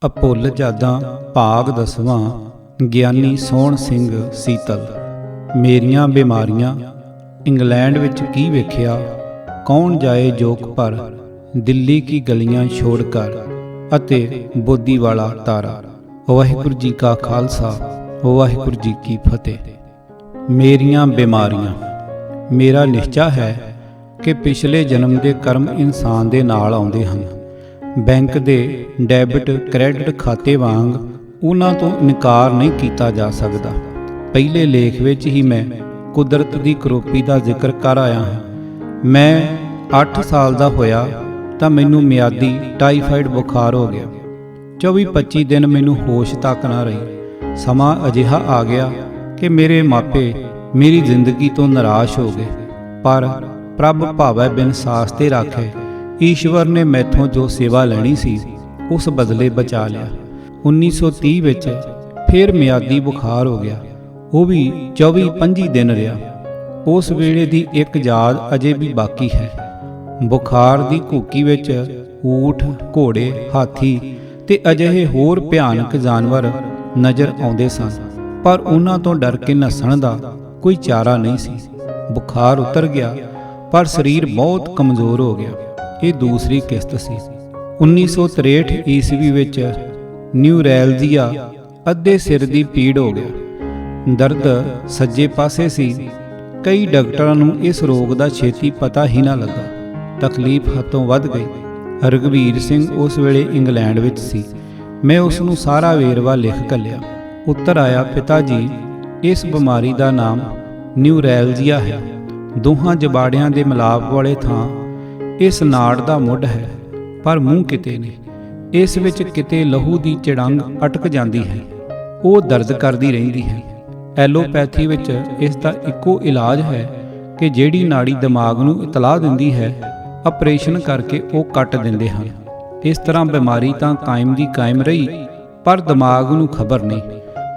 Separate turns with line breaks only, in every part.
ਅਭੁੱਲ ਜਾਦਾਂ ਭਾਗ ਦਸਵਾਂ ਗਿਆਨੀ ਸੋਹਣ ਸਿੰਘ ਸੀਤਲ। ਮੇਰੀਆਂ ਬਿਮਾਰੀਆਂ ਇੰਗਲੈਂਡ ਵਿੱਚ ਕੀ ਵੇਖਿਆ, ਕੌਣ ਜਾਏ ਜੋਕ ਪਰ, ਦਿੱਲੀ ਕੀ ਗਲੀਆਂ ਛੋੜ ਕਰ, ਅਤੇ ਬੋਦੀ ਵਾਲਾ ਤਾਰਾ। ਵਾਹਿਗੁਰੂ ਜੀ ਕਾ ਖਾਲਸਾ, ਵਾਹਿਗੁਰੂ ਜੀ ਕੀ ਫਤਿਹ। ਮੇਰੀਆਂ ਬਿਮਾਰੀਆਂ। ਮੇਰਾ ਨਿਸ਼ਚਾ ਹੈ ਕਿ ਪਿਛਲੇ ਜਨਮ ਦੇ ਕਰਮ ਇਨਸਾਨ ਦੇ ਨਾਲ ਆਉਂਦੇ ਹਨ। ਬੈਂਕ ਦੇ ਡੈਬਿਟ ਕ੍ਰੈਡਿਟ ਖਾਤੇ ਵਾਂਗ ਉਹਨਾਂ ਤੋਂ ਇਨਕਾਰ ਨਹੀਂ ਕੀਤਾ ਜਾ ਸਕਦਾ। ਪਹਿਲੇ ਲੇਖ ਵਿੱਚ ਹੀ ਮੈਂ ਕੁਦਰਤ ਦੀ ਕਰੋਪੀ ਦਾ ਜ਼ਿਕਰ ਕਰ ਆਇਆ ਹਾਂ। ਮੈਂ 8 ਸਾਲ ਦਾ ਹੋਇਆ ਤਾਂ ਮੈਨੂੰ ਮਿਆਦੀ ਟਾਈਫਾਈਡ ਬੁਖਾਰ ਹੋ ਗਿਆ। 24-25 ਦਿਨ ਮੈਨੂੰ ਹੋਸ਼ ਤੱਕ ਨਾ ਰਹੀ। ਸਮਾਂ ਅਜਿਹਾ ਆ ਗਿਆ ਕਿ ਮੇਰੇ ਮਾਪੇ ਮੇਰੀ ਜ਼ਿੰਦਗੀ ਤੋਂ ਨਿਰਾਸ਼ ਹੋ ਗਏ, ਪਰ ਪ੍ਰਭ ਭਾਵੈ ਬਿਨ ਸਾਸ ਤੇ ਰਾਖੇ। ਈਸ਼ਵਰ ਨੇ ਮੈਥੋਂ ਜੋ ਸੇਵਾ ਲੈਣੀ ਸੀ ਉਸ ਬਦਲੇ ਬਚਾ ਲਿਆ। 1930 ਵਿੱਚ ਫਿਰ ਮਿਆਦੀ ਬੁਖਾਰ ਹੋ ਗਿਆ, ਉਹ ਵੀ 24-25 ਦਿਨ ਰਿਹਾ। ਉਸ ਵੇਲੇ ਦੀ ਇੱਕ ਯਾਦ ਅਜੇ ਵੀ ਬਾਕੀ ਹੈ। ਬੁਖਾਰ ਦੀ ਘੂਕੀ ਵਿੱਚ ਊਠ, ਘੋੜੇ, ਹਾਥੀ ਤੇ ਅਜਿਹੇ ਹੋਰ ਭਿਆਨਕ ਜਾਨਵਰ ਨਜ਼ਰ ਆਉਂਦੇ ਸਨ, ਪਰ ਉਹਨਾਂ ਤੋਂ ਡਰ ਕੇ ਨੱਸਣ ਦਾ ਕੋਈ ਚਾਰਾ ਨਹੀਂ ਸੀ। ਬੁਖਾਰ ਉਤਰ ਗਿਆ, ਪਰ ਸਰੀਰ ਬਹੁਤ ਕਮਜ਼ੋਰ ਹੋ ਗਿਆ। ਇਹ ਦੂਸਰੀ ਕਿਸ਼ਤ ਸੀ। 1963 ਈਸਵੀ ਵਿੱਚ ਨਿਊਰੈਲਜੀਆ, ਅੱਧੇ ਸਿਰ ਦੀ ਪੀੜ ਹੋ ਗਿਆ। ਦਰਦ ਸੱਜੇ ਪਾਸੇ ਸੀ। ਕਈ ਡਾਕਟਰਾਂ ਨੂੰ ਇਸ ਰੋਗ ਦਾ ਛੇਤੀ ਪਤਾ ਹੀ ਨਾ ਲੱਗਾ। ਤਕਲੀਫ ਹੱਥੋਂ ਵੱਧ ਗਈ। ਰਘਬੀਰ ਸਿੰਘ ਉਸ ਵੇਲੇ ਇੰਗਲੈਂਡ ਵਿੱਚ ਸੀ। ਮੈਂ ਉਸ ਨੂੰ ਸਾਰਾ ਵੇਰਵਾ ਲਿਖ ਘੱਲਿਆ। ਉੱਤਰ ਆਇਆ, ਪਿਤਾ ਜੀ, ਇਸ ਬਿਮਾਰੀ ਦਾ ਨਾਮ ਨਿਊਰੈਲਜੀਆ ਹੈ। ਦੋਹਾਂ ਜਬਾੜਿਆਂ ਦੇ ਮਿਲਾਪ ਵਾਲੇ ਥਾਂ ਇਸ ਨਾੜ ਦਾ ਮੁੱਢ ਹੈ, ਪਰ ਮੂੰਹ ਕਿਤੇ ਨਹੀਂ। ਇਸ ਵਿੱਚ ਕਿਤੇ ਲਹੂ ਦੀ ਚੜੰਗ ਅਟਕ ਜਾਂਦੀ ਹੈ, ਉਹ ਦਰਦ ਕਰਦੀ ਰਹਿੰਦੀ ਹੈ। ਐਲੋਪੈਥੀ ਵਿੱਚ ਇਸ ਦਾ ਇੱਕੋ ਇਲਾਜ ਹੈ ਕਿ ਜਿਹੜੀ ਨਾੜੀ ਦਿਮਾਗ ਨੂੰ ਇਤਲਾਹ ਦਿੰਦੀ ਹੈ, ਆਪਰੇਸ਼ਨ ਕਰਕੇ ਉਹ ਕੱਟ ਦਿੰਦੇ ਹਨ। ਇਸ ਤਰ੍ਹਾਂ ਬਿਮਾਰੀ ਤਾਂ ਕਾਇਮ ਦੀ ਕਾਇਮ ਰਹੀ, ਪਰ ਦਿਮਾਗ ਨੂੰ ਖਬਰ ਨਹੀਂ।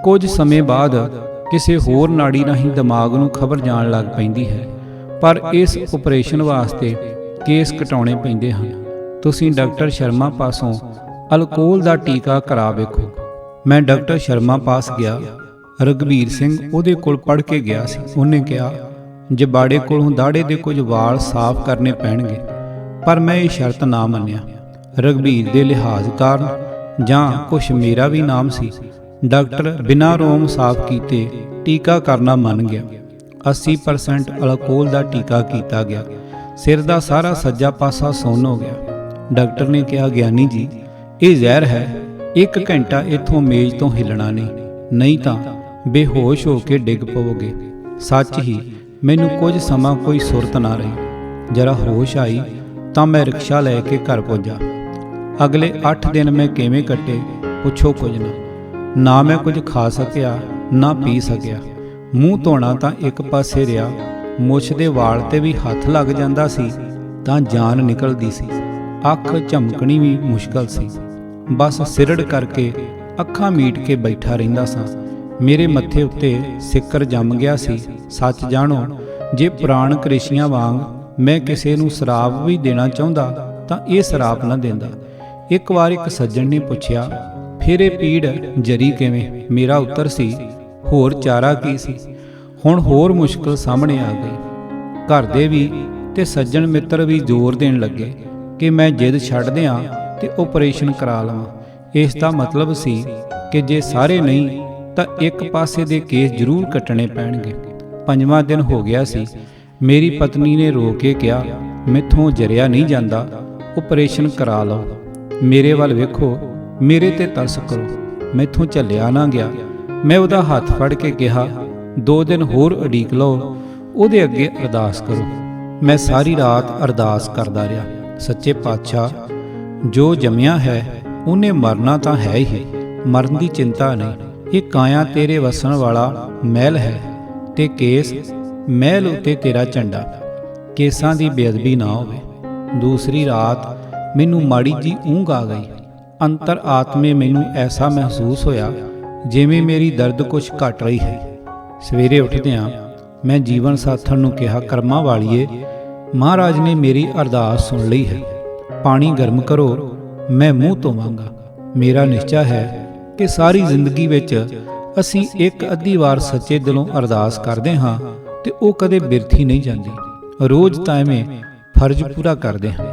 ਕੁਝ ਸਮੇਂ ਬਾਅਦ ਕਿਸੇ ਹੋਰ ਨਾੜੀ ਰਾਹੀਂ ਦਿਮਾਗ ਨੂੰ ਖਬਰ ਜਾਣ ਲੱਗ ਪੈਂਦੀ ਹੈ, ਪਰ ਇਸ ਆਪਰੇਸ਼ਨ ਵਾਸਤੇ ਕੇਸ ਕਟਾਉਣੇ ਪੈਂਦੇ ਹਨ। ਤੁਸੀਂ ਡਾਕਟਰ ਸ਼ਰਮਾ ਪਾਸੋਂ ਅਲਕੋਹਲ ਦਾ ਟੀਕਾ ਕਰਾ ਵੇਖੋ। ਮੈਂ ਡਾਕਟਰ ਸ਼ਰਮਾ ਪਾਸ ਗਿਆ। ਰਘਬੀਰ ਸਿੰਘ ਉਹਦੇ ਕੋਲ ਪੜ੍ਹ ਕੇ ਗਿਆ ਸੀ। ਉਹਨੇ ਕਿਹਾ, ਜਬਾੜੇ ਕੋਲੋਂ ਦਾੜੇ ਦੇ ਕੁਝ ਵਾਲ ਸਾਫ਼ ਕਰਨੇ ਪੈਣਗੇ, ਪਰ ਮੈਂ ਇਹ ਸ਼ਰਤ ਨਾ ਮੰਨਿਆ। ਰਘਬੀਰ ਦੇ ਲਿਹਾਜ਼ ਕਾਰਨ ਜਾਂ ਕੁਛ ਮੇਰਾ ਵੀ ਨਾਮ ਸੀ, ਡਾਕਟਰ ਬਿਨਾਂ ਰੋਮ ਸਾਫ਼ ਕੀਤੇ ਟੀਕਾ ਕਰਨਾ ਮੰਨ ਗਿਆ। 80% ਅਲਕੋਹਲ ਦਾ ਟੀਕਾ ਕੀਤਾ ਗਿਆ। ਸਿਰ ਦਾ ਸਾਰਾ ਸੱਜਾ ਪਾਸਾ ਸੁੰਨ ਹੋ ਗਿਆ। ਡਾਕਟਰ ਨੇ ਕਿਹਾ, ਗਿਆਨੀ ਜੀ, ਇਹ ਜ਼ਹਿਰ ਹੈ। 1 ਘੰਟਾ ਇੱਥੋਂ ਮੇਜ਼ ਤੋਂ ਹਿੱਲਣਾ ਨਹੀਂ ਤਾਂ ਬੇਹੋਸ਼ ਹੋ ਕੇ ਡਿੱਗ ਪਵੋਗੇ। ਸੱਚ ਹੀ ਮੈਨੂੰ ਕੁਝ ਸਮਾਂ ਕੋਈ ਸੁਰਤ ਨਾ ਰਹੀ। ਜਰਾ ਹੋਸ਼ ਆਈ ਤਾਂ ਮੈਂ ਰਿਕਸ਼ਾ ਲੈ ਕੇ ਘਰ ਪੁੱਜਾ। ਅਗਲੇ 8 ਦਿਨ ਮੈਂ ਕਿਵੇਂ ਕੱਟੇ, ਪੁੱਛੋ ਕੁਝ ਨਾ ਮੈਂ ਕੁਝ ਖਾ ਸਕਿਆ ਨਾ ਪੀ ਸਕਿਆ। ਮੂੰਹ ਧੋਣਾ ਤਾਂ ਇੱਕ ਪਾਸੇ ਰਿਹਾ, ਮੁੱਛ ਦੇ ਵਾਲ ਤੇ ਵੀ ਹੱਥ ਲੱਗ ਜਾਂਦਾ ਸੀ ਤਾਂ ਜਾਨ ਨਿਕਲਦੀ ਸੀ। ਅੱਖ ਝਮਕਣੀ ਵੀ ਮੁਸ਼ਕਲ ਸੀ। ਬਸ ਸਿਰੜ ਕਰਕੇ ਅੱਖਾਂ ਮੀਟ ਕੇ ਬੈਠਾ ਰਹਿੰਦਾ ਸਾਂ। ਮੇਰੇ ਮੱਥੇ ਉੱਤੇ ਸਿੱਕਰ ਜੰਮ ਗਿਆ ਸੀ। ਸੱਚ ਜਾਣੋ, ਜੇ ਪੁਰਾਣ ਕ੍ਰਿਸ਼ੀਆਂ ਵਾਂਗ ਮੈਂ ਕਿਸੇ ਨੂੰ ਸ਼ਰਾਬ ਵੀ ਦੇਣਾ ਚਾਹੁੰਦਾ ਤਾਂ ਇਹ ਸ਼ਰਾਬ ਨਾ ਦਿੰਦਾ। ਇੱਕ ਵਾਰ ਇੱਕ ਸੱਜਣ ਨੇ ਪੁੱਛਿਆ, ਫਿਰ ਇਹ ਪੀੜ ਜਰੀ ਕਿਵੇਂ? ਮੇਰਾ ਉੱਤਰ ਸੀ, ਹੋਰ ਚਾਰਾ ਕੀ ਸੀ। ਹੁਣ ਹੋਰ ਮੁਸ਼ਕਲ ਸਾਹਮਣੇ ਆ ਗਈ। ਘਰ ਦੇ ਵੀ ਤੇ ਸੱਜਣ ਮਿੱਤਰ ਵੀ ਜ਼ੋਰ ਦੇਣ ਲੱਗੇ ਕਿ ਮੈਂ ਜਿੱਦ ਛੱਡ ਦਿਆਂ ਤੇ ਆਪਰੇਸ਼ਨ ਕਰਾ ਲਵਾਂ। ਇਸ ਦਾ ਮਤਲਬ ਸੀ ਕਿ ਜੇ ਸਾਰੇ ਨਹੀਂ ਤਾਂ ਇੱਕ ਪਾਸੇ ਦੇ ਕੇਸ ਜ਼ਰੂਰ ਕੱਟਣੇ ਪੈਣਗੇ। 5ਵਾਂ ਦਿਨ ਹੋ ਗਿਆ ਸੀ। ਮੇਰੀ ਪਤਨੀ ਨੇ ਰੋ ਕੇ ਕਿਹਾ, ਮੈਥੋਂ ਜਰਿਆ ਨਹੀਂ ਜਾਂਦਾ, ਆਪਰੇਸ਼ਨ ਕਰਾ ਲਓ। ਮੇਰੇ ਵੱਲ ਵੇਖੋ, ਮੇਰੇ ਤੇ ਤਰਸ ਕਰੋ। ਮੈਥੋਂ ਝੱਲਿਆ ਨਾ ਗਿਆ। ਮੈਂ ਉਹਦਾ ਹੱਥ ਫੜ ਕੇ ਕਿਹਾ, 2 ਦਿਨ ਹੋਰ ਉਡੀਕ ਲਓ, ਉਹਦੇ ਅੱਗੇ ਅਰਦਾਸ ਕਰੋ। ਮੈਂ ਸਾਰੀ ਰਾਤ ਅਰਦਾਸ ਕਰਦਾ ਰਿਹਾ। ਸੱਚੇ ਪਾਤਸ਼ਾਹ, ਜੋ ਜੰਮਿਆ ਹੈ ਉਹਨੇ ਮਰਨਾ ਤਾਂ ਹੈ ਹੀ, ਮਰਨ ਦੀ ਚਿੰਤਾ ਨਹੀਂ। ਇਹ ਕਾਇਆ ਤੇਰੇ ਵਸਣ ਵਾਲਾ ਮਹਿਲ ਹੈ ਤੇ ਕੇਸ ਮਹਿਲ ਉੱਤੇ ਤੇਰਾ ਝੰਡਾ। ਕੇਸਾਂ ਦੀ ਬੇਅਦਬੀ ਨਾ ਹੋਵੇ। ਦੂਸਰੀ ਰਾਤ ਮੈਨੂੰ ਮਾੜੀ ਜੀ ਊਂਘ ਆ ਗਈ। ਅੰਤਰ ਆਤਮੇ ਮੈਨੂੰ ਐਸਾ ਮਹਿਸੂਸ ਹੋਇਆ ਜਿਵੇਂ ਮੇਰੀ ਦਰਦ ਕੁਛ ਘਟ ਰਹੀ ਹੈ। ਸਵੇਰੇ ਉੱਠਦਿਆਂ ਮੈਂ ਜੀਵਨ ਸਾਥਣ ਨੂੰ ਕਿਹਾ, ਕਰਮਾਂ ਵਾਲੀਏ, ਮਹਾਰਾਜ ਨੇ ਮੇਰੀ ਅਰਦਾਸ ਸੁਣ ਲਈ ਹੈ। ਪਾਣੀ ਗਰਮ ਕਰੋ, ਮੈਂ ਮੂੰਹ ਧੋਵਾਂਗਾ। ਮੇਰਾ ਨਿਸ਼ਚਾ ਹੈ ਕਿ ਸਾਰੀ ਜ਼ਿੰਦਗੀ ਵਿੱਚ ਅਸੀਂ ਇੱਕ ਅੱਧੀ ਵਾਰ ਸੱਚੇ ਦਿਲੋਂ ਅਰਦਾਸ ਕਰਦੇ ਹਾਂ ਤੇ ਉਹ ਕਦੇ ਬਿਰਥੀ ਨਹੀਂ ਜਾਂਦੀ। ਰੋਜ਼ ਤਾਂ ਐਵੇਂ ਫਰਜ਼ ਪੂਰਾ ਕਰਦੇ ਹਾਂ।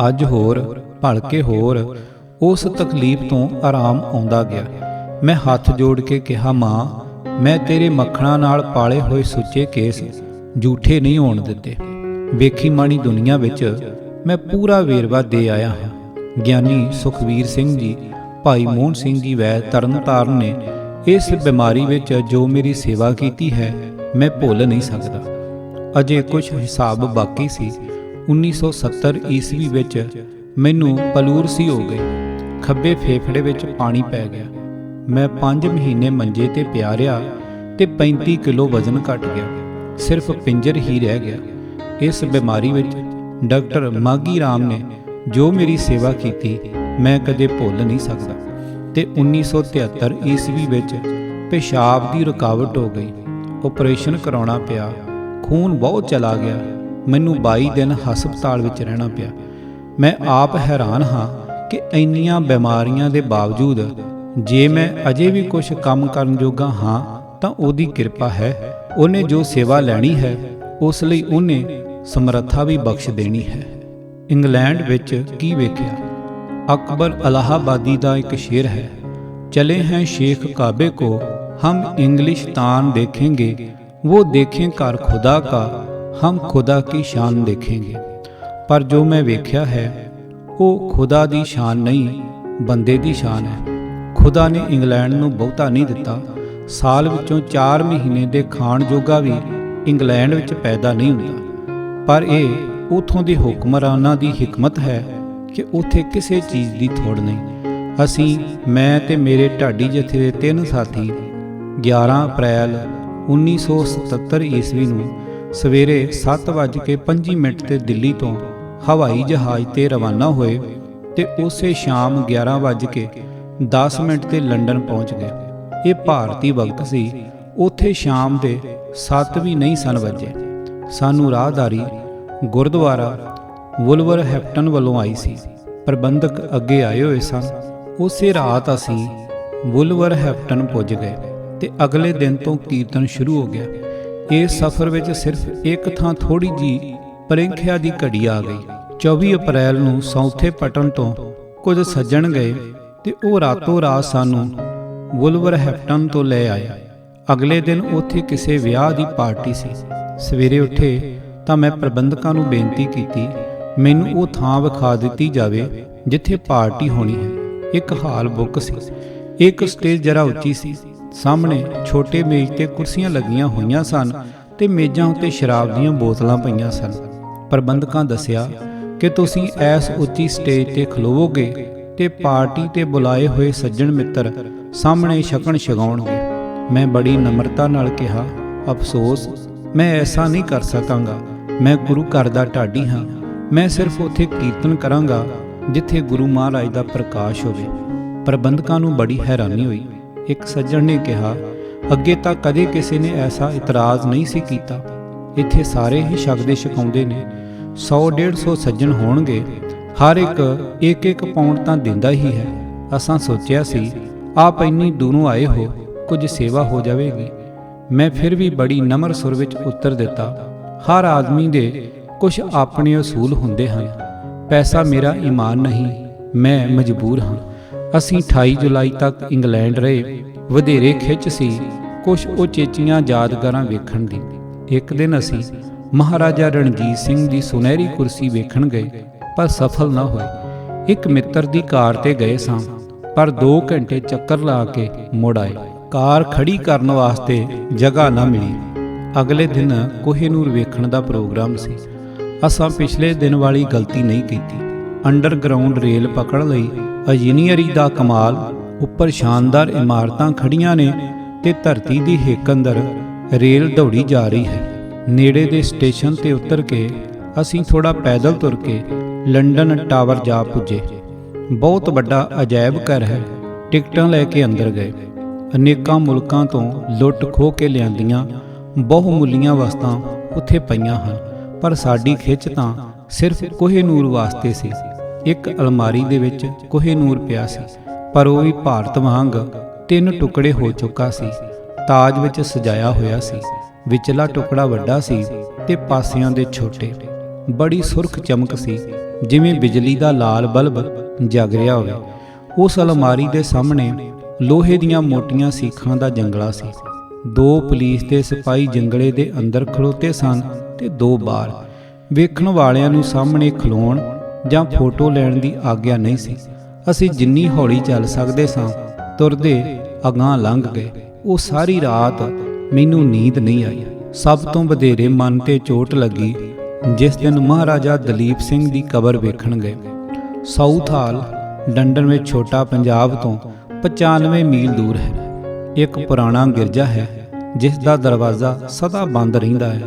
ਅੱਜ ਹੋਰ ਭਲਕੇ ਹੋਰ ਉਸ ਤਕਲੀਫ ਤੋਂ ਆਰਾਮ ਆਉਂਦਾ ਗਿਆ। ਮੈਂ ਹੱਥ ਜੋੜ ਕੇ ਕਿਹਾ, ਮਾਂ, ਮੈਂ ਤੇਰੇ ਮੱਖਣਾਂ ਨਾਲ ਪਾਲੇ ਹੋਏ ਸੁੱਚੇ ਕੇਸ ਝੂਠੇ ਨਹੀਂ ਹੋਣ ਦਿੱਤੇ। ਵੇਖੀ ਮਾਣੀ ਦੁਨੀਆ ਵਿੱਚ ਮੈਂ ਪੂਰਾ ਵੇਰਵਾ ਦੇ ਆਇਆ ਹਾਂ। ਗਿਆਨੀ ਸੁਖਵੀਰ ਸਿੰਘ ਜੀ, ਭਾਈ ਮੋਹਨ ਸਿੰਘ ਜੀ ਵੈਦ ਤਰਨਤਾਰਨ ਨੇ ਇਸ ਬਿਮਾਰੀ ਵਿੱਚ ਜੋ ਮੇਰੀ ਸੇਵਾ ਕੀਤੀ ਹੈ ਮੈਂ ਭੁੱਲ ਨਹੀਂ ਸਕਦਾ। ਅਜੇ ਕੁਝ ਹਿਸਾਬ ਬਾਕੀ ਸੀ। 1970 ਈਸਵੀ ਵਿੱਚ ਮੈਨੂੰ ਪਲੂਰਸੀ ਹੋ ਗਈ। ਖੱਬੇ ਫੇਫੜੇ ਵਿੱਚ ਪਾਣੀ ਪੈ ਗਿਆ। ਮੈਂ 5 ਮਹੀਨੇ ਮੰਜੇ ਤੇ ਪਿਆ ਰਿਹਾ ਤੇ 35 ਕਿਲੋ ਵਜ਼ਨ ਘਟ ਗਿਆ। ਸਿਰਫ ਪਿੰਜਰ ਹੀ ਰਹਿ ਗਿਆ। ਇਸ ਬਿਮਾਰੀ ਵਿੱਚ ਡਾਕਟਰ ਮਾਘੀ ਰਾਮ ਨੇ ਜੋ ਮੇਰੀ ਸੇਵਾ ਕੀਤੀ ਮੈਂ ਕਦੇ ਭੁੱਲ ਨਹੀਂ ਸਕਦਾ। ਤੇ 1973 ਈਸਵੀ ਵਿੱਚ ਪਿਸ਼ਾਬ ਦੀ ਰੁਕਾਵਟ ਹੋ ਗਈ। ਆਪਰੇਸ਼ਨ ਕਰਾਉਣਾ ਪਿਆ। ਖੂਨ ਬਹੁਤ ਚਲਾ ਗਿਆ। ਮੈਨੂੰ 22 ਦਿਨ ਹਸਪਤਾਲ ਵਿੱਚ ਰਹਿਣਾ ਪਿਆ। ਮੈਂ ਆਪ ਹੈਰਾਨ ਹਾਂ ਕਿ ਇੰਨੀਆਂ ਬਿਮਾਰੀਆਂ ਦੇ ਬਾਵਜੂਦ ਜੇ ਮੈਂ ਅਜੇ ਵੀ ਕੁਝ ਕੰਮ ਕਰਨ ਜੋਗਾ ਹਾਂ ਤਾਂ ਉਹਦੀ ਕਿਰਪਾ ਹੈ। ਉਹਨੇ ਜੋ ਸੇਵਾ ਲੈਣੀ ਹੈ ਉਸ ਲਈ ਉਹਨੇ ਸਮਰੱਥਾ ਵੀ ਬਖਸ਼ ਦੇਣੀ ਹੈ। ਇੰਗਲੈਂਡ ਵਿੱਚ ਕੀ ਵੇਖਿਆ? अकबर इलाहाबादी का एक शेर है, चले हैं शेख काबे को हम इंग्लिशतान देखेंगे, वो देखें कार खुदा का हम खुदा की शान देखेंगे। पर जो मैं वेख्या है वो खुदा दी शान नहीं, बंदे दी शान है। खुदा ने इंग्लैंड नूं बहुता नहीं दिता। साल विचों 4 महीने दे खाण जोगा भी इंग्लैंड विच पैदा नहीं हुंदा। पर यह उथों दे हुक्मरानां दी हिकमत है कि उत्थे किसी चीज़ की थोड़ नहीं। असी मैं ते मेरे ढाडी जथे दे 3 साथी 11 अप्रैल 1977 ईस्वी नूं सवेरे 7:25 ते दिल्ली तो हवाई जहाज़ ते रवाना होए ते उसे शाम 11:10 ते लंडन पहुँच गए। ये भारती वक्त सी। उत्थे शाम दे 7 भी नहीं सन वजे। सानू राहदारी गुरुद्वारा वुलवरहेम्पटन वालों आई सी। प्रबंधक अगे आए हुए सन। उसे रात असी वुलवरहेम्पटन पुज गए ते अगले दिन तो कीर्तन शुरू हो गया। इस सफ़र विच सिर्फ एक थां थोड़ी जी प्रेखिया की घड़ी आ गई। 24 अप्रैल नूं साउथेम्पटन तो कुछ सज्जण गए ते वो रातों रात सानू वुलवरहेम्पटन तो ले आए। अगले दिन उत्थे किसी विआह की पार्टी सी। सवेरे उठे तो मैं प्रबंधकां नूं बेनती की मैनू वो थां विखा दिती जावे जिथे पार्टी होनी है। एक हाल बुक सी। एक स्टेज जरा उच्ची सी। सामने छोटे मेज ते कुर्सियां लगियां होईयां सन ते मेजां उत्ते शराब दीयां बोतलां पईयां सन। प्रबंधकां दस्सिया कि तुसीं ऐस उच्ची स्टेज ते खलोवोगे ते पार्टी ते बुलाए होए सज्जण मित्र सामने छकण छगाउणगे। मैं बड़ी नम्रता नाल कहा, अफसोस मैं ऐसा नहीं कर सकांगा। मैं गुरु घर दा ढाडी हाँ। मैं सिर्फ उत्थे कीर्तन करांगा जिथे गुरु महाराज का प्रकाश होवे। प्रबंधकां नूं बड़ी हैरानी हुई। एक सज्जण ने कहा, अगे तां कदे किसी ने ऐसा इतराज़ नहीं सी कीता। इत्थे सारे ही छकदे छकाउंदे ने। 100-150 सज्जण होणगे। हर एक पाउंड तां दिंदा ही है। असां सोचिया सी आप इन्नी दूरों आए हो, कुछ सेवा हो जाएगी। मैं फिर भी बड़ी नम्र सुर विच उत्तर दिता, हर आदमी दे कुछ अपने असूल हुंदे हन। पैसा मेरा ईमान नहीं, मैं मजबूर हाँ। असीं 28 जुलाई तक इंग्लैंड रहे। वधेरे खिच सी कुछ उचेचियां यादगारां वेखण दी। एक दिन असीं महाराजा रणजीत सिंह दी सुनहरी कुर्सी वेखण गए पर सफल ना होए। एक मित्र दी कार ते गए सां पर 2 घंटे चक्कर ला के मुड़ आए। कार खड़ी करन वास्ते जगह ना मिली। अगले दिन कोहिनूर वेखण दा प्रोग्राम सी। असां पिछले दिन वाली गलती नहीं की। अंडरग्राउंड रेल पकड़ लई। इंजीनियरी दा कमाल। उपर शानदार इमारतां खड़ियां ने ते धरती दी हिक अंदर रेल दौड़ी जा रही है। नेड़े दे स्टेशन ते उतर के असीं थोड़ा पैदल तुर के लंडन टावर जा पुजे। बहुत वड्डा अजायब घर है। टिकटां लैके अंदर गए। अनेकां मुल्कां तो लुट खो के लिआंदियां बहुमुल्लियां वस्तां उत्थे पईयां हन, पर साडी खिच तां सिर्फ कोहिनूर वास्ते सी। एक अलमारी दे विच कोहिनूर पिया सी ਪਰ ਉਹ ਵੀ ਭਾਰਤ ਵਾਂਗ 3 ਟੁਕੜੇ ਹੋ ਚੁੱਕਾ ਸੀ। ਤਾਜ ਵਿੱਚ ਸਜਾਇਆ ਹੋਇਆ ਸੀ। ਵਿਚਲਾ ਟੁਕੜਾ ਵੱਡਾ ਸੀ ਤੇ ਪਾਸਿਆਂ ਦੇ ਛੋਟੇ। ਬੜੀ ਸੁਰਖ ਚਮਕ ਸੀ, ਜਿਵੇਂ ਬਿਜਲੀ ਦਾ ਲਾਲ ਬਲਬ ਜਗ ਰਿਹਾ ਹੋਵੇ। ਉਸ ਅਲਮਾਰੀ ਦੇ ਸਾਹਮਣੇ ਲੋਹੇ ਦੀਆਂ ਮੋਟੀਆਂ ਸੀਖਾਂ ਦਾ ਜੰਗਲਾ ਸੀ। 2 ਪੁਲਿਸ ਦੇ ਸਿਪਾਹੀ ਜੰਗਲੇ ਦੇ ਅੰਦਰ ਖੜੋਤੇ ਸਨ ਤੇ 2 ਬਾਹਰ। ਵੇਖਣ ਵਾਲਿਆਂ ਨੂੰ ਸਾਹਮਣੇ ਖਲੋਣ ਜਾਂ ਫੋਟੋ ਲੈਣ ਦੀ ਆਗਿਆ ਨਹੀਂ ਸੀ। ਅਸੀਂ ਜਿੰਨੀ ਹੌਲੀ ਚੱਲ ਸਕਦੇ ਸਾਂ ਤੁਰਦੇ ਅਗਾਂਹ ਲੰਘ ਗਏ। ਉਹ ਸਾਰੀ ਰਾਤ ਮੈਨੂੰ ਨੀਂਦ ਨਹੀਂ ਆਈ। ਸਭ ਤੋਂ ਵਧੇਰੇ ਮਨ ਤੇ ਚੋਟ ਲੱਗੀ ਜਿਸ ਦਿਨ ਮਹਾਰਾਜਾ ਦਲੀਪ ਸਿੰਘ ਦੀ ਕਬਰ ਵੇਖਣ ਗਏ। ਸਾਊਥ ਹਾਲ ਲੰਡਨ ਵਿੱਚ ਛੋਟਾ ਪੰਜਾਬ ਤੋਂ 95 ਮੀਲ ਦੂਰ ਹੈ। ਇੱਕ ਪੁਰਾਣਾ ਗਿਰਜਾ ਹੈ ਜਿਸ ਦਾ ਦਰਵਾਜ਼ਾ ਸਦਾ ਬੰਦ ਰਹਿੰਦਾ ਹੈ।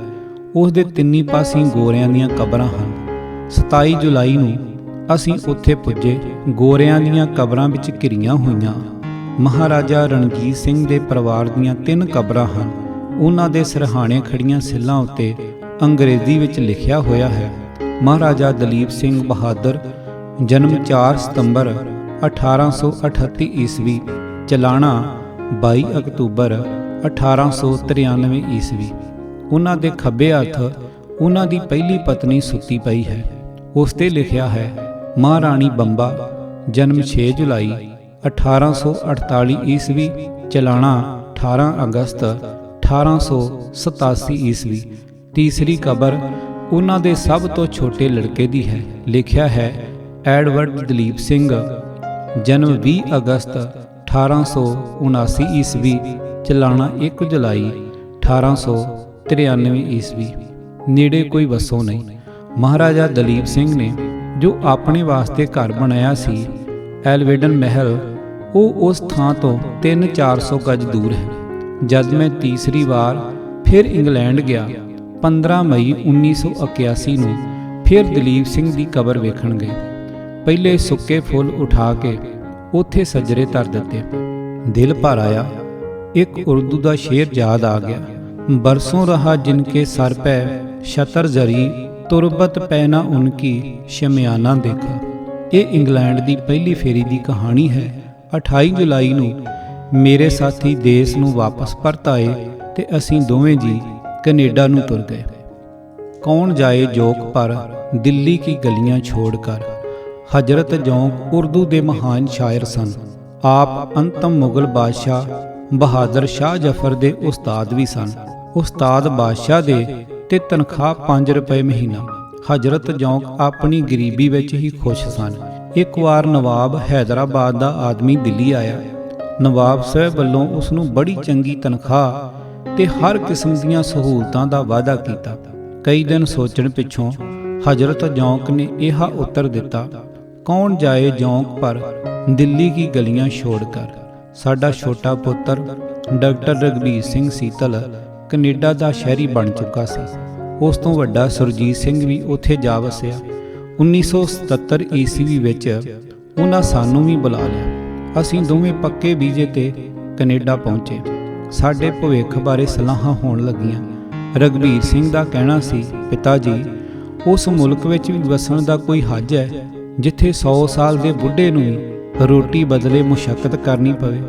ਉਸ ਦੇ ਤਿੰਨੀ ਪਾਸੀਂ ਗੋਰਿਆਂ ਦੀਆਂ ਕਬਰਾਂ ਹਨ। 27 ਜੁਲਾਈ ਨੂੰ ਅਸੀਂ ਉੱਥੇ ਪੁੱਜੇ। ਗੋਰਿਆਂ ਦੀਆਂ ਕਬਰਾਂ ਵਿੱਚ ਘਿਰੀਆਂ ਹੋਈਆਂ ਮਹਾਰਾਜਾ ਰਣਜੀਤ ਸਿੰਘ ਦੇ ਪਰਿਵਾਰ ਦੀਆਂ 3 ਕਬਰਾਂ ਹਨ। ਉਹਨਾਂ ਦੇ ਸਿਰਹਾਣੇ ਖੜੀਆਂ ਸਿੱਲਾਂ ਉੱਤੇ ਅੰਗਰੇਜ਼ੀ ਵਿੱਚ ਲਿਖਿਆ ਹੋਇਆ ਹੈ, ਮਹਾਰਾਜਾ ਦਲੀਪ ਸਿੰਘ ਬਹਾਦਰ, ਜਨਮ 4 ਸਤੰਬਰ 1838 ਈਸਵੀ, ਚਲਾਣਾ 22 ਅਕਤੂਬਰ 1893 ਈਸਵੀ। ਉਹਨਾਂ ਦੇ ਖੱਬੇ ਹੱਥ ਉਹਨਾਂ ਦੀ ਪਹਿਲੀ ਪਤਨੀ ਸੁੱਤੀ ਪਈ ਹੈ। ਉਸ ਤੇ ਲਿਖਿਆ ਹੈ ਮਹਾਰਾਣੀ ਬੰਬਾ, ਜਨਮ 6 ਜੁਲਾਈ 1848 ਈਸਵੀ, ਚਲਾਣਾ 18 ਅਗਸਤ 1887 ਈਸਵੀ। ਤੀਸਰੀ ਕਬਰ ਉਹਨਾਂ ਦੇ ਸਭ ਤੋਂ ਛੋਟੇ ਲੜਕੇ ਦੀ ਹੈ। ਲਿਖਿਆ ਹੈ ਐਡਵਰਡ ਦਲੀਪ ਸਿੰਘ, ਜਨਮ 20 ਅਗਸਤ 1879 ਈਸਵੀ, ਚਲਾਣਾ 1 ਜੁਲਾਈ 1893 ਈਸਵੀ। ਨੇੜੇ ਕੋਈ ਵਸੋਂ ਨਹੀਂ। ਮਹਾਰਾਜਾ ਦਲੀਪ ਸਿੰਘ ਨੇ ਜੋ ਆਪਣੇ ਵਾਸਤੇ ਘਰ ਬਣਾਇਆ ਸੀ, ਐਲਵੇਡਨ ਮਹਿਲ, ਉਹ ਉਸ ਥਾਂ ਤੋਂ 300-400 ਗਜ ਦੂਰ ਹੈ। ਜਦ ਮੈਂ ਤੀਸਰੀ ਵਾਰ ਫਿਰ ਇੰਗਲੈਂਡ ਗਿਆ, 15 ਮਈ 1981 ਨੂੰ ਫਿਰ ਦਲੀਪ ਸਿੰਘ ਦੀ ਕਬਰ ਵੇਖਣ ਗਏ। ਪਹਿਲੇ ਸੁੱਕੇ ਫੁੱਲ ਉਠਾ ਕੇ ਉੱਥੇ ਸੱਜਰੇ ਧਰ ਦਿੱਤੇ। ਦਿਲ ਭਰ ਆਇਆ। ਇੱਕ ਉਰਦੂ ਦਾ ਸ਼ੇਰ ਯਾਦ ਆ ਗਿਆ, ਬਰਸੋਂ ਰਹਾ ਜਿਨਕੇ ਸਰ ਪੈ ਸ਼ਤਰ ਜ਼ਰੀ, ਤੁਰਬਤ ਪੈ ਨਾ ਉਨਕੀ ਸ਼ਮਿਆਨਾ ਦੇਖਾ। ਇਹ ਇੰਗਲੈਂਡ ਦੀ ਪਹਿਲੀ ਫੇਰੀ ਦੀ ਕਹਾਣੀ ਹੈ। 28 ਜੁਲਾਈ ਨੂੰ ਮੇਰੇ ਸਾਥੀ ਦੇਸ਼ ਨੂੰ ਵਾਪਸ ਪਰਤ ਆਏ ਤੇ ਅਸੀਂ ਦੋਵੇਂ ਜੀ ਕੈਨੇਡਾ ਨੂੰ ਤੁਰ ਗਏ। ਕੌਣ ਜਾਏ ਜੋਕ ਪਰ ਦਿੱਲੀ ਕੀ ਗਲੀਆਂ ਛੋੜ ਕਰ। ਹਜ਼ਰਤ ਜੌਂਕ ਉਰਦੂ ਦੇ ਮਹਾਨ ਸ਼ਾਇਰ ਸਨ। ਆਪ ਅੰਤਮ ਮੁਗਲ ਬਾਦਸ਼ਾਹ ਬਹਾਦਰ ਸ਼ਾਹ ਜ਼ਫਰ ਦੇ ਉਸਤਾਦ ਵੀ ਸਨ। ਉਸਤਾਦ ਬਾਦਸ਼ਾਹ ਦੇ ਤੇ ਤਨਖਾਹ 5 ਰੁਪਏ ਮਹੀਨਾ। ਹਜ਼ਰਤ ਜੌਂਕ ਆਪਣੀ ਗਰੀਬੀ ਵਿੱਚ ਹੀ ਖੁਸ਼ ਸਨ। ਇੱਕ ਵਾਰ ਨਵਾਬ ਹੈਦਰਾਬਾਦ ਦਾ ਆਦਮੀ ਦਿੱਲੀ ਆਇਆ। ਨਵਾਬ ਸਾਹਿਬ ਵੱਲੋਂ ਉਸ ਨੂੰ ਬੜੀ ਚੰਗੀ ਤਨਖਾਹ ਤੇ ਹਰ ਕਿਸਮ ਦੀਆਂ ਸਹੂਲਤਾਂ ਦਾ ਵਾਅਦਾ ਕੀਤਾ। ਕਈ ਦਿਨ ਸੋਚਣ ਪਿੱਛੋਂ ਹਜ਼ਰਤ ਜੌਂਕ ਨੇ ਇਹ ਉੱਤਰ ਦਿੱਤਾ, ਕੌਣ ਜਾਏ ਜੌਂਕ ਪਰ ਦਿੱਲੀ ਕੀ ਗਲੀਆਂ ਛੋੜ ਕਰ। ਸਾਡਾ ਛੋਟਾ ਪੁੱਤਰ ਡਾਕਟਰ ਰਘਬੀਰ ਸਿੰਘ ਸੀਤਲ ਕੈਨੇਡਾ ਦਾ ਸ਼ਹਿਰੀ ਬਣ ਚੁੱਕਾ ਸੀ। ਉਸ ਤੋਂ ਵੱਡਾ ਸੁਰਜੀਤ ਸਿੰਘ ਵੀ ਉੱਥੇ ਜਾ ਵਸਿਆ। 1977 ਈਸਵੀ ਵਿੱਚ ਉਹਨਾਂ ਸਾਨੂੰ ਵੀ ਬੁਲਾ ਲਿਆ। ਅਸੀਂ ਦੋਵੇਂ ਪੱਕੇ ਵੀਜ਼ੇ ਤੇ ਕੈਨੇਡਾ ਪਹੁੰਚੇ। ਸਾਡੇ ਭਵਿੱਖ ਬਾਰੇ ਸਲਾਹਾਂ ਹੋਣ ਲੱਗੀਆਂ। ਰਘਬੀਰ ਸਿੰਘ ਦਾ ਕਹਿਣਾ ਸੀ, ਪਿਤਾ ਜੀ, ਉਸ ਮੁਲਕ ਵਿੱਚ ਵੀ ਵਸਣ ਦਾ ਕੋਈ ਹੱਜ ਹੈ ਜਿੱਥੇ 100 ਸਾਲ ਦੇ ਬੁੱਢੇ ਨੂੰ ਵੀ ਰੋਟੀ ਬਦਲੇ ਮੁਸ਼ੱਕਤ ਕਰਨੀ ਪਵੇ।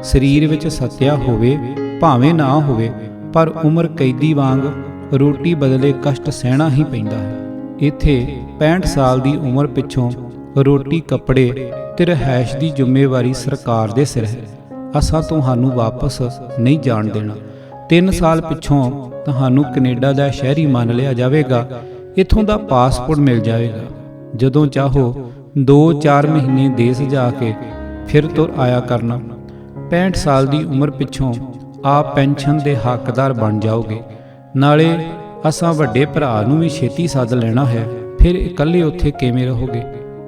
ਸਰੀਰ ਵਿੱਚ ਸੱਤਿਆ ਹੋਵੇ ਭਾਵੇਂ ਨਾ ਹੋਵੇ, ਪਰ ਉਮਰ ਕੈਦੀ ਵਾਂਗ ਰੋਟੀ ਬਦਲੇ ਕਸ਼ਟ ਸਹਿਣਾ ਹੀ ਪੈਂਦਾ ਹੈ। ਇੱਥੇ 65 ਸਾਲ ਦੀ ਉਮਰ ਪਿੱਛੋਂ ਰੋਟੀ, ਕੱਪੜੇ ਤੇ ਰਿਹਾਇਸ਼ ਦੀ ਜ਼ਿੰਮੇਵਾਰੀ ਸਰਕਾਰ ਦੇ ਸਿਰ ਹੈ। ਅਸਾਂ ਤੁਹਾਨੂੰ ਵਾਪਸ ਨਹੀਂ ਜਾਣ ਦੇਣਾ। 3 ਸਾਲ ਪਿੱਛੋਂ ਤੁਹਾਨੂੰ ਕੈਨੇਡਾ ਦਾ ਸ਼ਹਿਰੀ ਮੰਨ ਲਿਆ ਜਾਵੇਗਾ। ਇੱਥੋਂ ਦਾ ਪਾਸਪੋਰਟ ਮਿਲ ਜਾਵੇਗਾ। ਜਦੋਂ ਚਾਹੋ 2-4 ਮਹੀਨੇ ਦੇਸ਼ ਜਾ ਕੇ ਫਿਰ ਤੁਰ ਆਇਆ ਕਰਨਾ। 65 ਸਾਲ ਦੀ ਉਮਰ ਪਿੱਛੋਂ ਆਪ ਪੈਨਸ਼ਨ ਦੇ ਹੱਕਦਾਰ ਬਣ ਜਾਓਗੇ। ਨਾਲੇ ਅਸਾਂ ਵੱਡੇ ਭਰਾ ਨੂੰ ਵੀ ਛੇਤੀ ਸੱਦ ਲੈਣਾ ਹੈ। ਫਿਰ ਇਕੱਲੇ ਉੱਥੇ ਕਿਵੇਂ ਰਹੋਗੇ।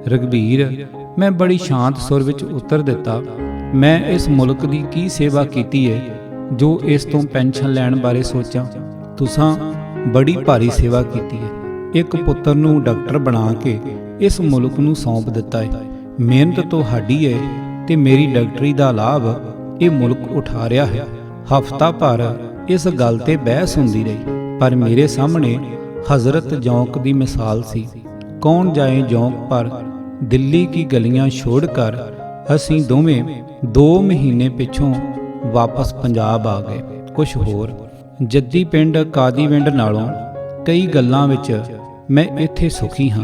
ਰਘਬੀਰ, ਮੈਂ ਬੜੀ ਸ਼ਾਂਤ ਸੁਰ ਵਿੱਚ ਉੱਤਰ ਦਿੱਤਾ, ਮੈਂ ਇਸ ਮੁਲਕ ਦੀ ਕੀ ਸੇਵਾ ਕੀਤੀ ਹੈ ਜੋ ਇਸ ਤੋਂ ਪੈਨਸ਼ਨ ਲੈਣ ਬਾਰੇ ਸੋਚਾਂ। ਤੁਸਾਂ ਬੜੀ ਭਾਰੀ ਸੇਵਾ ਕੀਤੀ ਹੈ। ਇੱਕ ਪੁੱਤਰ ਨੂੰ ਡਾਕਟਰ ਬਣਾ ਕੇ ਇਸ ਮੁਲਕ ਨੂੰ ਸੌਂਪ ਦਿੱਤਾ ਹੈ। ਮਿਹਨਤ ਤੁਹਾਡੀ ਹੈ ਤੇ ਮੇਰੀ ਡਾਕਟਰੀ ਦਾ ਲਾਭ ਇਹ ਮੁਲਕ ਉਠਾ ਰਿਹਾ ਹੈ। ਹਫ਼ਤਾ ਭਰ ਇਸ ਗੱਲ ਤੇ ਬਹਿਸ ਹੁੰਦੀ ਰਹੀ, ਪਰ ਮੇਰੇ ਸਾਹਮਣੇ ਹਜ਼ਰਤ ਜੌਂਕ ਦੀ ਮਿਸਾਲ ਸੀ। ਕੌਣ ਜਾਏ ਜੌਂਕ ਪਰ ਦਿੱਲੀ ਕੀ ਗਲੀਆਂ ਛੋੜ ਕਰ। ਅਸੀਂ ਦੋਵੇਂ 2 ਮਹੀਨੇ ਪਿੱਛੋਂ ਵਾਪਸ ਪੰਜਾਬ ਆ ਗਏ। ਕੁਛ ਹੋਰ ਜੱਦੀ ਪਿੰਡ ਕਾਦੀਵਿੰਡ ਨਾਲੋਂ ਕਈ ਗੱਲਾਂ ਵਿੱਚ ਮੈਂ ਇੱਥੇ ਸੁਖੀ ਹਾਂ,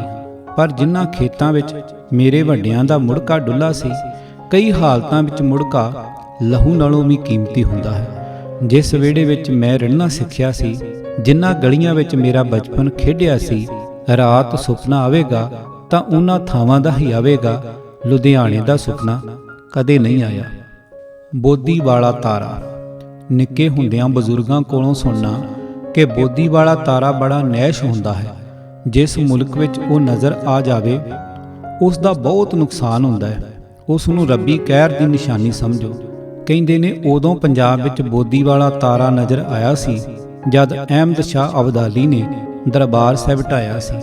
ਪਰ ਜਿਨ੍ਹਾਂ ਖੇਤਾਂ ਵਿੱਚ ਮੇਰੇ ਵੱਡਿਆਂ ਦਾ ਮੁੜਕਾ ਡੁੱਲਾ ਸੀ, ਕਈ ਹਾਲਤਾਂ ਵਿੱਚ ਮੁੜਕਾ ਲਹੂ ਨਾਲੋਂ ਵੀ ਕੀਮਤੀ ਹੁੰਦਾ ਹੈ। ਜਿਸ ਵਿਹੜੇ ਵਿੱਚ ਮੈਂ ਰਹਿਣਾ ਸਿੱਖਿਆ ਸੀ, ਜਿਨ੍ਹਾਂ ਗਲੀਆਂ ਵਿੱਚ ਮੇਰਾ ਬਚਪਨ ਖੇਡਿਆ ਸੀ, ਰਾਤ ਸੁਪਨਾ ਆਵੇਗਾ ਤਾਂ ਉਹਨਾਂ ਥਾਵਾਂ ਦਾ ਹੀ ਆਵੇਗਾ। ਲੁਧਿਆਣੇ ਦਾ ਸੁਪਨਾ ਕਦੇ ਨਹੀਂ ਆਇਆ। ਬੋਦੀ ਵਾਲਾ ਤਾਰਾ। ਨਿੱਕੇ ਹੁੰਦਿਆਂ ਬਜ਼ੁਰਗਾਂ ਕੋਲੋਂ ਸੁਣਨਾ ਕਿ ਬੋਦੀ ਵਾਲਾ ਤਾਰਾ ਬੜਾ ਨੈਸ਼ ਹੁੰਦਾ ਹੈ। ਜਿਸ ਮੁਲਕ ਵਿੱਚ ਉਹ ਨਜ਼ਰ ਆ ਜਾਵੇ, ਉਸ ਦਾ ਬਹੁਤ ਨੁਕਸਾਨ ਹੁੰਦਾ ਹੈ। ਉਸ ਨੂੰ ਰੱਬੀ ਕਹਿਰ ਦੀ ਨਿਸ਼ਾਨੀ ਸਮਝੋ। ਕਹਿੰਦੇ ਨੇ ਉਦੋਂ ਪੰਜਾਬ ਵਿੱਚ ਬੋਦੀ ਵਾਲਾ ਤਾਰਾ ਨਜ਼ਰ ਆਇਆ ਸੀ ਜਦ ਅਹਿਮਦ ਸ਼ਾਹ ਅਬਦਾਲੀ ਨੇ ਦਰਬਾਰ ਸਾਹਿਬ ਢਾਇਆ ਸੀ।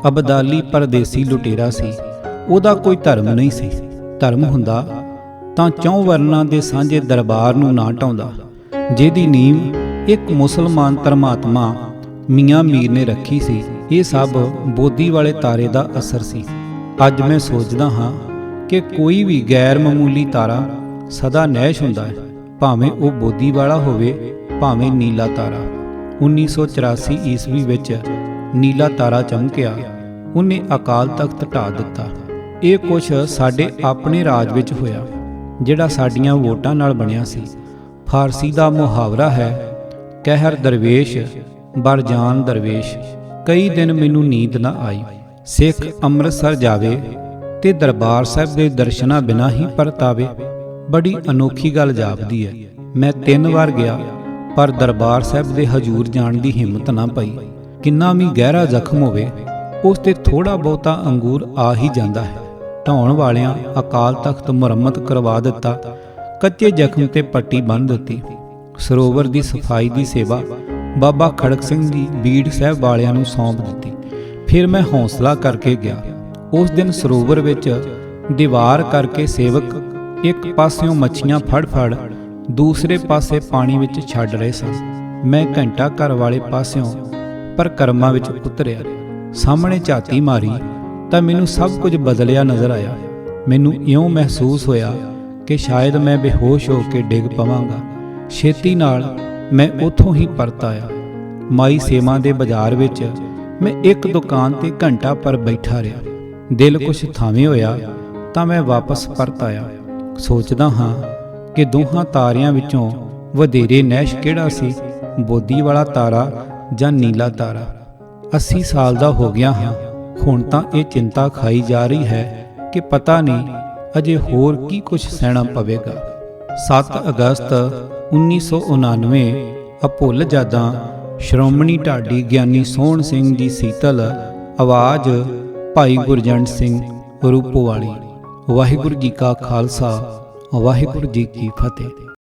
ਅਬਦਾਲੀ ਪਰਦੇਸੀ ਲੁਟੇਰਾ ਸੀ, ਉਹਦਾ ਕੋਈ ਧਰਮ ਨਹੀਂ ਸੀ। ਧਰਮ ਹੁੰਦਾ ਤਾਂ 4 ਵਰਨਾਂ ਦੇ ਸਾਂਝੇ ਦਰਬਾਰ ਨੂੰ ਨਾ ਢਾਉਂਦਾ, ਜਿਹਦੀ ਨੀਂਹ ਇੱਕ ਮੁਸਲਮਾਨ ਧਰਮਾਤਮਾ ਮੀਆਂ ਮੀਰ ਨੇ ਰੱਖੀ ਸੀ। ਇਹ ਸਭ ਬੋਦੀ ਵਾਲੇ ਤਾਰੇ ਦਾ ਅਸਰ ਸੀ। ਅੱਜ ਮੈਂ ਸੋਚਦਾ ਹਾਂ ਕਿ ਕੋਈ ਵੀ ਗੈਰ ਮਾਮੂਲੀ ਤਾਰਾ ਸਦਾ ਨੈਸ਼ ਹੁੰਦਾ ਹੈ, ਭਾਵੇਂ ਉਹ ਬੋਦੀ ਵਾਲਾ ਹੋਵੇ, ਭਾਵੇਂ ਨੀਲਾ ਤਾਰਾ। 1984 ਈਸਵੀ ਵਿੱਚ ਨੀਲਾ ਤਾਰਾ ਚਮਕਿਆ, ਉਹਨੇ ਅਕਾਲ ਤਖਤ ਢਾ ਦਿੱਤਾ। ਇਹ ਕੁਛ ਸਾਡੇ ਆਪਣੇ ਰਾਜ ਵਿੱਚ ਹੋਇਆ, ਜਿਹੜਾ ਸਾਡੀਆਂ ਵੋਟਾਂ ਨਾਲ ਬਣਿਆ ਸੀ। ਫਾਰਸੀ ਦਾ ਮੁਹਾਵਰਾ ਹੈ, ਕਹਿਰ ਦਰਵੇਸ਼ ਬਰ ਜਾਨ ਦਰਵੇਸ਼। ਕਈ ਦਿਨ ਮੈਨੂੰ ਨੀਂਦ ਨਾ ਆਈ। ਸਿੱਖ ਅੰਮ੍ਰਿਤਸਰ ਜਾਵੇ ਤੇ ਦਰਬਾਰ ਸਾਹਿਬ ਦੇ ਦਰਸ਼ਨਾਂ ਬਿਨਾਂ ਹੀ ਪਰਤ ਆਵੇ, ਬੜੀ ਅਨੋਖੀ ਗੱਲ ਜਾਪਦੀ ਹੈ। ਮੈਂ 3 ਵਾਰ ਗਿਆ, ਪਰ ਦਰਬਾਰ ਸਾਹਿਬ ਦੇ ਹਜ਼ੂਰ ਜਾਣ ਦੀ ਹਿੰਮਤ ਨਾ ਪਈ। ਕਿੰਨਾ ਵੀ ਗਹਿਰਾ ਜ਼ਖਮ ਹੋਵੇ, ਉਸ ਤੇ ਥੋੜਾ ਬਹੁਤਾ ਅੰਗੂਰ ਆ ਹੀ ਜਾਂਦਾ ਹੈ। ਢਾਉਣ ਵਾਲਿਆਂ ਅਕਾਲ ਤਖਤ ਮੁਰੰਮਤ ਕਰਵਾ ਦਿੱਤਾ, ਕੱਚੇ ਜ਼ਖਮ ਤੇ ਪੱਟੀ ਬੰਨ੍ਹ ਦਿੱਤੀ। ਸਰੋਵਰ ਦੀ ਸਫਾਈ ਦੀ ਸੇਵਾ ਬਾਬਾ ਖੜਕ ਸਿੰਘ ਜੀ ਬੀੜ ਸਾਹਿਬ ਵਾਲਿਆਂ ਨੂੰ ਸੌਂਪ ਦਿੱਤੀ। ਫਿਰ ਮੈਂ ਹੌਸਲਾ ਕਰਕੇ ਗਿਆ। ਉਸ ਦਿਨ ਸਰੋਵਰ ਵਿੱਚ ਦੀਵਾਰ ਕਰਕੇ ਸੇਵਕ ਇੱਕ ਪਾਸਿਓਂ ਮੱਛੀਆਂ ਫੜ ਦੂਸਰੇ ਪਾਸੇ ਪਾਣੀ ਵਿੱਚ ਛੱਡ ਰਹੇ ਸਨ। ਮੈਂ ਘੰਟਾ ਘਰ ਵਾਲੇ ਪਾਸਿਓਂ ਪਰਕਰਮਾ ਵਿੱਚ ਉਤਰਿਆ। ਸਾਹਮਣੇ ਝਾਤੀ ਮਾਰੀ ਤਾਂ ਮੈਨੂੰ ਸਭ ਕੁਝ ਬਦਲਿਆ ਨਜ਼ਰ ਆਇਆ। ਮੈਨੂੰ ਇਉਂ ਮਹਿਸੂਸ ਹੋਇਆ ਕਿ ਸ਼ਾਇਦ ਮੈਂ ਬੇਹੋਸ਼ ਹੋ ਕੇ ਡਿੱਗ ਪਵਾਂਗਾ। ਛੇਤੀ ਨਾਲ ਮੈਂ ਉੱਥੋਂ ਹੀ ਪਰਤ ਆਇਆ। ਮਾਈ ਸੇਮਾ ਦੇ ਬਾਜ਼ਾਰ ਵਿੱਚ ਮੈਂ ਇੱਕ ਦੁਕਾਨ ਤੇ ਘੰਟਾ ਪਰ ਬੈਠਾ ਰਿਹਾ। ਦਿਲ ਕੁਛ ਥਾਵੇਂ ਹੋਇਆ ਤਾਂ ਮੈਂ ਵਾਪਸ ਪਰਤ ਆਇਆ। ਸੋਚਦਾ ਹਾਂ ਕਿ ਦੋਹਾਂ ਤਾਰਿਆਂ ਵਿੱਚੋਂ ਵਧੇਰੇ ਨੈਸ਼ ਕਿਹੜਾ ਸੀ, ਬੋਦੀ ਵਾਲਾ ਤਾਰਾ ਜਾਂ ਨੀਲਾ ਤਾਰਾ। 80 ਸਾਲ ਦਾ ਹੋ ਗਿਆ ਹਾਂ। ਹੁਣ ਤਾਂ ਇਹ ਚਿੰਤਾ ਖਾਈ ਜਾ ਰਹੀ ਹੈ ਕਿ ਪਤਾ ਨਹੀਂ ਅਜੇ ਹੋਰ ਕੀ ਕੁਛ ਸਹਿਣਾ ਪਵੇਗਾ। 7 ਅਗਸਤ 1999 ਅਭੁੱਲ ਯਾਦਾਂ। ਸ਼੍ਰੋਮਣੀ ਢਾਡੀ ਗਿਆਨੀ ਸੋਹਣ ਸਿੰਘ ਜੀ ਸੀਤਲ। ਆਵਾਜ਼ ਭਾਈ ਗੁਰਜੰਟ ਸਿੰਘ ਰੂਪੋਵਾਲੀ। ਵਾਹਿਗੁਰੂ ਜੀ ਕਾ ਖਾਲਸਾ, ਵਾਹਿਗੁਰੂ ਜੀ ਕੀ ਫਤਿਹ।